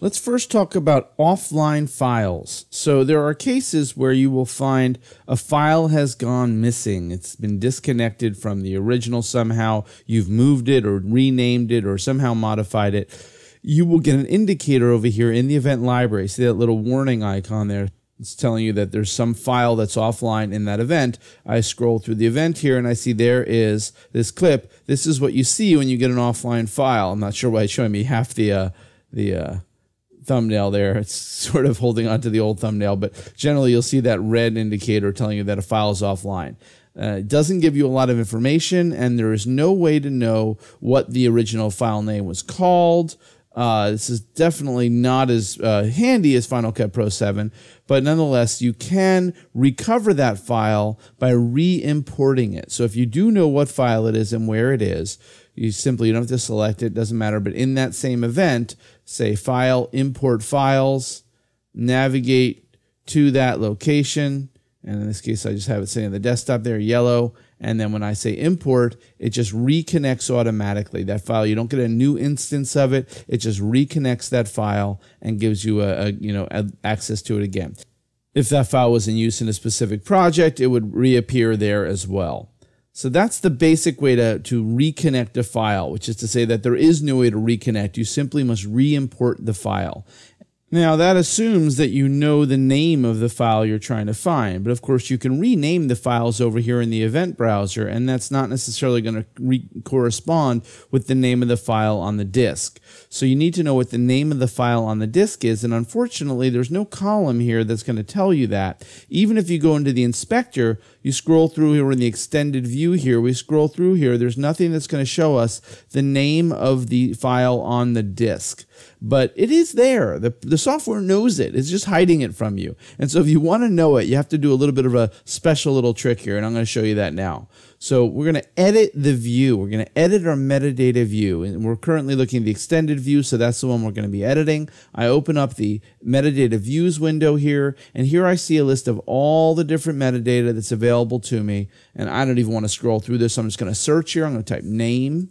Let's first talk about offline files. So there are cases where you will find a file has gone missing. It's been disconnected from the original somehow. You've moved it or renamed it or somehow modified it. You will get an indicator over here in the event library. See that little warning icon there? It's telling you that there's some file that's offline in that event. I scroll through the event here and I see there is this clip. This is what you see when you get an offline file. I'm not sure why it's showing me half the thumbnail there. It's sort of holding on to the old thumbnail, but generally you'll see that red indicator telling you that a file is offline. It doesn't give you a lot of information, and there is no way to know what the original file name was called. This is definitely not as handy as Final Cut Pro 7, but nonetheless, you can recover that file by re-importing it. So if you do know what file it is and where it is, you don't have to select it, doesn't matter, but in that same event, say File, Import Files, navigate to that location, and in this case, I just have it sitting on the desktop there, yellow, and then when I say import, it just reconnects automatically. That file, you don't get a new instance of it. It just reconnects that file and gives you access to it again. If that file was in use in a specific project, it would reappear there as well. So that's the basic way to reconnect a file, which is to say that there is no way to reconnect. You simply must re-import the file. Now, that assumes that you know the name of the file you're trying to find, but of course you can rename the files over here in the event browser, and that's not necessarily going to correspond with the name of the file on the disk. So you need to know what the name of the file on the disk is, and unfortunately there's no column here that's going to tell you that. Even if you go into the inspector, you scroll through here in the extended view here, we scroll through here, there's nothing that's going to show us the name of the file on the disk. But it is there. The software knows it. It's just hiding it from you. And so if you want to know it, you have to do a little bit of a special little trick here, and I'm going to show you that now. So we're going to edit the view. We're going to edit our metadata view, and we're currently looking at the extended view, so that's the one we're going to be editing. I open up the metadata views window here, and here I see a list of all the different metadata that's available to me, and I don't even want to scroll through this. So I'm just going to search here. I'm going to type name.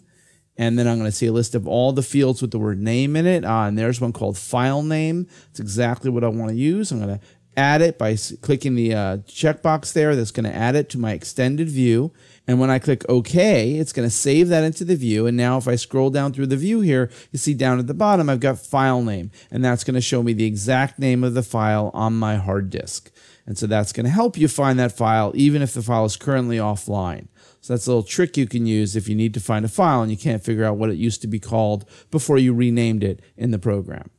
And then I'm going to see a list of all the fields with the word name in it. And there's one called file name. It's exactly what I want to use. I'm going to add it by clicking the checkbox there. That's going to add it to my extended view. And when I click OK, it's going to save that into the view. And now if I scroll down through the view here, you see down at the bottom, I've got file name. And that's going to show me the exact name of the file on my hard disk. And so that's going to help you find that file, even if the file is currently offline. So that's a little trick you can use if you need to find a file and you can't figure out what it used to be called before you renamed it in the program.